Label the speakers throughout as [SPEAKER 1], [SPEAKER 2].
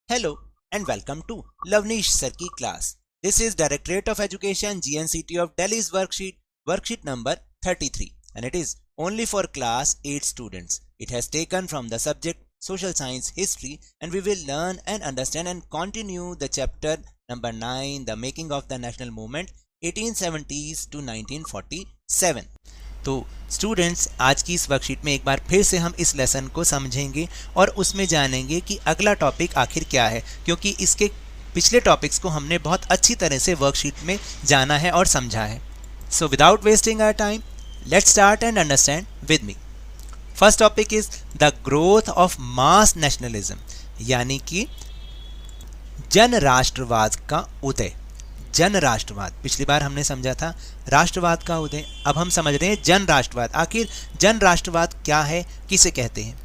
[SPEAKER 1] Hello and welcome to Lavnish Sir ki class. This is Directorate of Education GNCT of Delhi's worksheet number 33, and it is only for class 8 students. It has taken from the subject Social Science History, and we will learn and understand and continue the chapter number 9, the making of the national movement 1870s to 1947. तो students, आज की इस worksheet में एक बार फिर से हम इस लेसन को समझेंगे और उसमें जानेंगे कि अगला टॉपिक आखिर क्या है, क्योंकि इसके पिछले टॉपिक्स को हमने बहुत अच्छी तरह से वर्कशीट में जाना है और समझा है. So without wasting our time, let's start and understand with me. First topic is the growth of mass nationalism, यानी कि जन राष्ट्रवाद का उदय. जन राष्ट्रवाद, पिछली बार हमने समझा था राष्ट्रवाद का उदय, अब हम समझ रहे हैं जन राष्ट्रवाद. आखिर जन राष्ट्रवाद क्या है, किसे कहते हैं?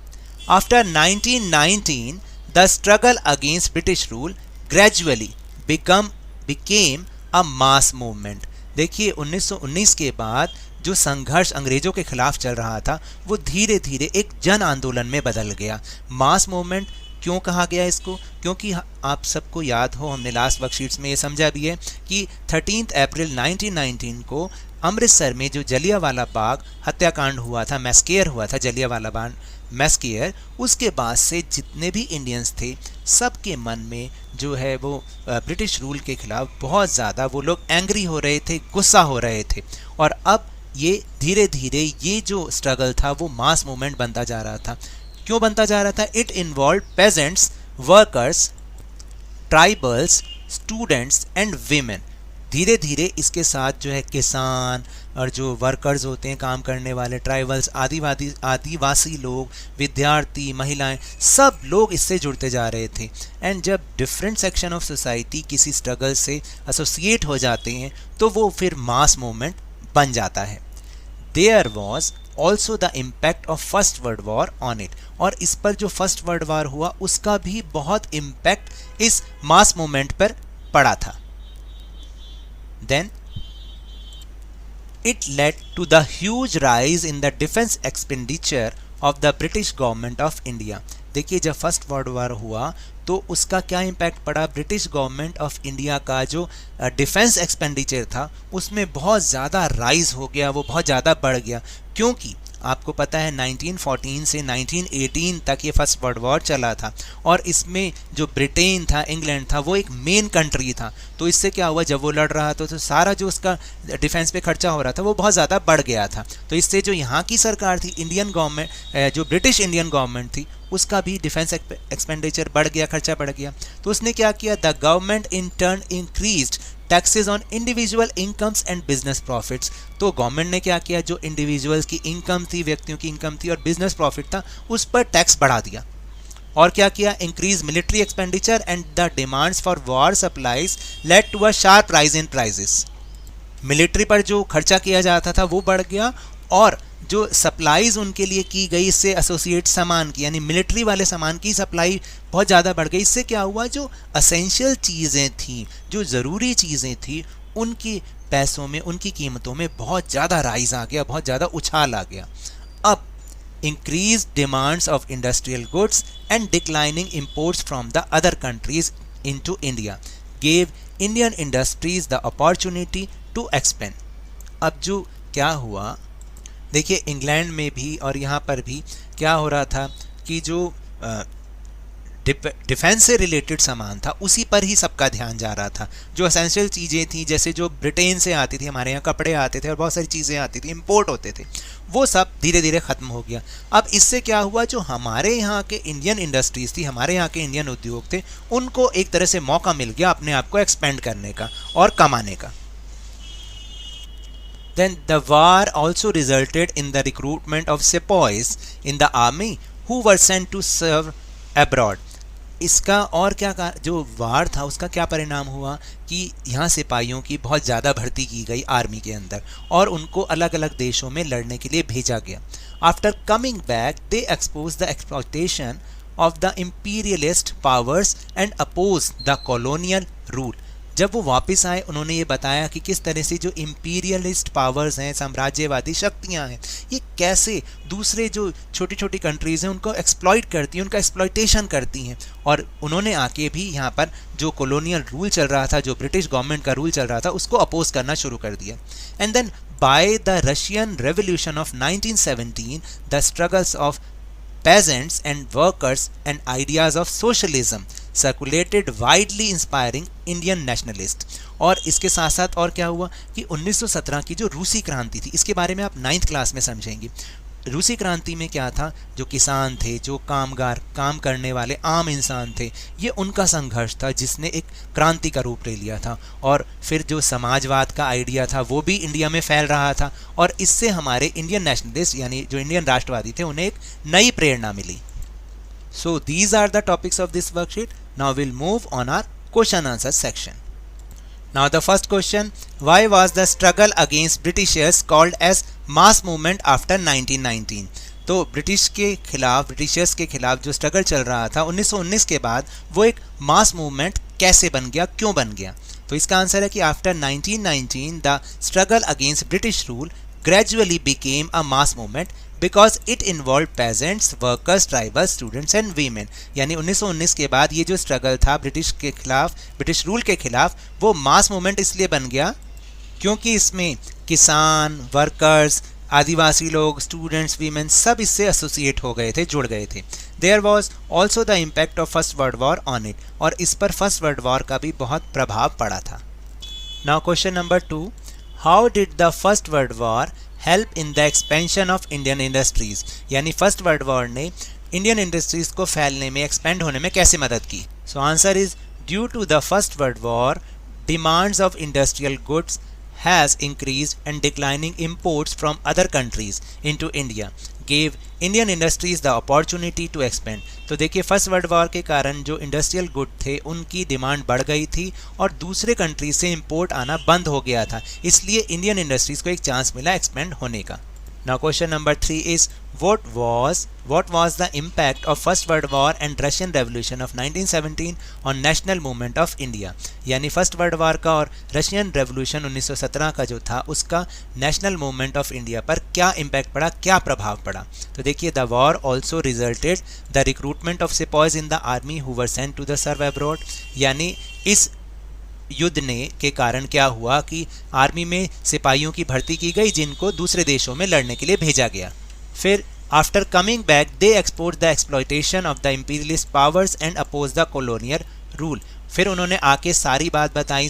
[SPEAKER 1] After 1919 the struggle against British rule gradually became a mass movement. देखिए, 1919 के बाद जो संघर्ष अंग्रेजों के खिलाफ चल रहा था वो धीरे धीरे एक जन आंदोलन में बदल गया. मास मूवमेंट क्यों कहा गया इसको? क्योंकि आप सबको याद हो, हमने लास्ट वर्कशीट्स में ये समझा भी है कि 13 अप्रैल 1919 को अमृतसर में जो जलियांवाला बाग हत्याकांड हुआ था, मैस्केयर हुआ था, जलियांवाला बाग मैस्केयर, उसके बाद से जितने भी इंडियंस थे सबके मन में जो है वो ब्रिटिश रूल के खिलाफ बहुत ज़्यादा वो लोग एंग्री हो रहे थे, गुस्सा हो रहे थे. और अब ये धीरे धीरे ये जो स्ट्रगल था वो मास मूवमेंट बनता जा रहा था. क्यों बनता जा रहा था? It involve pageants, workers, tribals, students and women. धीरे धीरे इसके साथ जो है किसान और जो वर्कर्स होते हैं, काम करने वाले, ट्राइबल्स, आदिवासी लोग, विद्यार्थी, महिलाएं, सब लोग इससे जुड़ते जा रहे थे. एंड जब डिफरेंट सेक्शन ऑफ सोसाइटी किसी स्ट्रगल से एसोसिएट हो जाते हैं तो वो फिर मास मूवमेंट बन जाता है. There was also the impact of first world war on it. और इस पर जो फर्स्ट वर्ल्ड वॉर हुआ उसका भी बहुत इम्पैक्ट इस मास मूवमेंट पर पड़ा था. Then it led to the huge rise in the defence expenditure of the British government of India. देखिए, जब फर्स्ट वर्ल्ड वॉर हुआ तो उसका क्या इम्पैक्ट पड़ा? ब्रिटिश गवर्नमेंट ऑफ इंडिया का जो डिफेंस एक्सपेंडिचर था उसमें बहुत ज़्यादा राइज हो गया, वो बहुत ज़्यादा बढ़ गया. क्योंकि आपको पता है 1914 से 1918 तक ये फर्स्ट वर्ल्ड वॉर चला था और इसमें जो ब्रिटेन था, इंग्लैंड था, वो एक मेन कंट्री था. तो इससे क्या हुआ, जब वो लड़ रहा था तो सारा जो उसका डिफेंस पे खर्चा हो रहा था वो बहुत ज़्यादा बढ़ गया था. तो इससे जो यहाँ की सरकार थी, इंडियन गवर्नमेंट, जो ब्रिटिश इंडियन गवर्नमेंट थी, उसका भी डिफेंस एक्सपेंडिचर बढ़ गया, खर्चा बढ़ गया. तो उसने क्या किया? The government in turn increased taxes on individual incomes and business profits. तो गवर्नमेंट ने क्या किया? जो इंडिविजुअल्स की इनकम थी, व्यक्तियों की इनकम थी और बिजनेस प्रॉफिट था, उस पर टैक्स बढ़ा दिया. और क्या किया? Increase military expenditure and the demands for war supplies led to a sharp rise in prices. Military पर जो खर्चा किया जाता था वो बढ़ गया और जो सप्लाईज उनके लिए की गई, इससे एसोसिएट सामान की, यानी मिलिट्री वाले सामान की सप्लाई बहुत ज़्यादा बढ़ गई. इससे क्या हुआ? जो असेंशियल चीज़ें थी, जो ज़रूरी चीज़ें थी, उनकी पैसों में, उनकी कीमतों में बहुत ज़्यादा राइज आ गया, बहुत ज़्यादा उछाल आ गया. अब increase demands of industrial goods and declining imports from the other countries into India gave Indian industries the opportunity to expand. अब जो क्या हुआ, देखिए, इंग्लैंड में भी और यहाँ पर भी क्या हो रहा था कि जो डिफेंस से रिलेटेड सामान था उसी पर ही सबका ध्यान जा रहा था. जो एसेंशियल चीज़ें थी, जैसे जो ब्रिटेन से आती थी, हमारे यहाँ कपड़े आते थे और बहुत सारी चीज़ें आती थी, इंपोर्ट होते थे, वो सब धीरे धीरे ख़त्म हो गया. अब इससे क्या हुआ? जो हमारे यहाँ के इंडियन इंडस्ट्रीज़ थी, हमारे यहाँ के इंडियन उद्योग थे, उनको एक तरह से मौका मिल गया अपने आप को एक्सपेंड करने का और कमाने का. Then the war also resulted in the recruitment of sepoys in the army who were sent to serve abroad. इसका और क्या जो वार था उसका क्या परिणाम हुआ कि यहाँ सिपाहियों की बहुत ज़्यादा भर्ती की गई आर्मी के अंदर और उनको अलग अलग देशों में लड़ने के लिए भेजा गया. After coming back they expose the exploitation of the imperialist powers and oppose the colonial rule. जब वो वापस आए उन्होंने ये बताया कि किस तरह से जो इम्पीरियलिस्ट पावर्स हैं, साम्राज्यवादी शक्तियां हैं, ये कैसे दूसरे जो छोटी छोटी कंट्रीज़ हैं उनको एक्सप्लॉइट करती हैं, उनका एक्सप्लॉइटेशन करती हैं। और उन्होंने आके भी यहाँ पर जो कॉलोनियल रूल चल रहा था, जो ब्रिटिश गवर्नमेंट का रूल चल रहा था, उसको अपोज करना शुरू कर दिया। And then by the Russian revolution of 1917 the struggles of peasants and workers and ideas of socialism circulated widely inspiring Indian nationalists। और इसके साथ साथ और क्या हुआ कि 1917 की जो रूसी क्रांति थी, इसके बारे में आप 9th क्लास में समझेंगे। रूसी क्रांति में क्या था, जो किसान थे, जो कामगार, काम करने वाले आम इंसान थे, ये उनका संघर्ष था जिसने एक क्रांति का रूप ले लिया था। और फिर जो समाजवाद का आइडिया था वो भी इंडिया में फैल रहा था, और इससे हमारे इंडियन नेशनलिस्ट यानी जो इंडियन राष्ट्रवादी थे उन्हें एक नई प्रेरणा मिली। So these are the topics of this worksheet. Now will move on our question answer section. Now the first question, why was the struggle against Britishers called as mass movement after 1919? तो Britishers के खिलाफ जो struggle चल रहा था 1919 के बाद, वो एक मास मूवमेंट कैसे बन गया, क्यों बन गया? तो इसका आंसर है कि after 1919 the struggle against British rule gradually became a mass movement because it involved peasants, workers, tribal, students and women। यानी 1919 के बाद ये जो स्ट्रगल था ब्रिटिश रूल के खिलाफ, वो मास मूवमेंट इसलिए बन गया क्योंकि इसमें किसान, वर्कर्स, आदिवासी लोग, स्टूडेंट्स, वीमेन सब इससे एसोसिएट हो गए थे, जुड़ गए थे। There was also the impact of first world war on it, और इस पर फर्स्ट वर्ल्ड वॉर का भी बहुत प्रभाव पड़ा था। Now question number 2, how did the first world war help in the expansion of Indian industries? यानी फर्स्ट वर्ल्ड वॉर ने इंडियन इंडस्ट्रीज को फैलने में, एक्सपेंड होने में कैसे मदद की? So answer is due to the first world war demands of industrial goods has increased and declining imports from other countries into India gave Indian industries the opportunity to expand। तो देखिए first world war के कारण जो industrial good थे उनकी demand बढ़ गई थी और दूसरे कंट्रीज से इंपोर्ट आना बंद हो गया था, इसलिए इंडियन इंडस्ट्रीज को एक चांस मिला एक्सपेंड होने का। Now question number 3 is what was the impact of First World War and Russian Revolution of 1917 on national movement of India? यानी फर्स्ट वर्ल्ड वॉर का और रशियन रेवोल्यूशन 1917 का जो था उसका नेशनल मूवमेंट ऑफ इंडिया पर क्या इम्पैक्ट पड़ा, क्या प्रभाव पड़ा? तो देखिए the war also resulted the recruitment of sepoys in the army who were sent to the serve abroad. यानी इस युद्ध के कारण क्या हुआ कि आर्मी में सिपाहियों की भर्ती की गई जिनको दूसरे देशों में लड़ने के लिए भेजा गया। फिर after coming back they export the exploitation of the imperialist powers and oppose the colonial rule. फिर उन्होंने आके सारी बात बताई,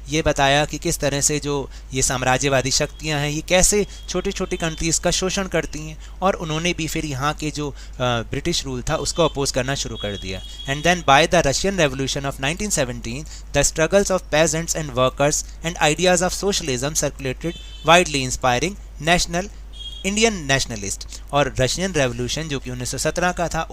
[SPEAKER 1] ये बताया कि किस तरह से जो ये साम्राज्यवादी शक्तियां हैं ये कैसे छोटी छोटी कंट्रीज़ का शोषण करती हैं, और उन्होंने भी फिर यहाँ के जो ब्रिटिश रूल था उसको अपोज करना शुरू कर दिया। And then by the Russian revolution of 1917 the struggles of peasants and workers and ideas of socialism circulated widely inspiring national Indian nationalist. और रशियन रेवोल्यूशन जो कि 1917 का था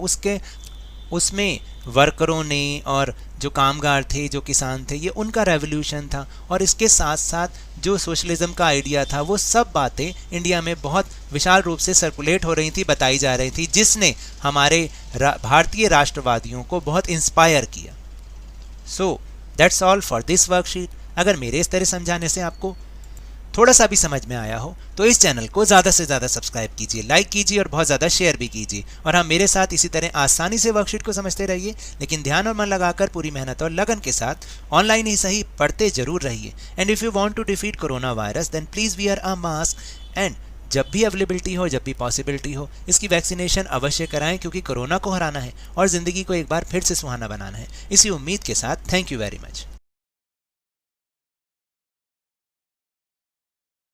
[SPEAKER 1] उसमें वर्करों ने और जो कामगार थे, जो किसान थे, ये उनका रेवोल्यूशन था, और इसके साथ साथ जो सोशलिज्म का आइडिया था वो सब बातें इंडिया में बहुत विशाल रूप से सर्कुलेट हो रही थी, बताई जा रही थी, जिसने हमारे भारतीय राष्ट्रवादियों को बहुत इंस्पायर किया। So that's all for this worksheet. अगर मेरे इस तरह समझाने से आपको थोड़ा सा भी समझ में आया हो तो इस चैनल को ज़्यादा से ज़्यादा सब्सक्राइब कीजिए, लाइक कीजिए और बहुत ज़्यादा शेयर भी कीजिए। और हाँ, मेरे साथ इसी तरह आसानी से वर्कशीट को समझते रहिए, लेकिन ध्यान और मन लगाकर पूरी मेहनत और लगन के साथ ऑनलाइन ही सही पढ़ते जरूर रहिए। And if you want to defeat corona virus then please wear a mask. एंड जब भी अवेलेबिलिटी हो, जब भी पॉसिबिलिटी हो, इसकी वैक्सीनेशन अवश्य कराएं, क्योंकि कोरोना को हराना है और ज़िंदगी को एक बार फिर से सुहाना बनाना है। इसी उम्मीद के साथ थैंक यू वेरी मच।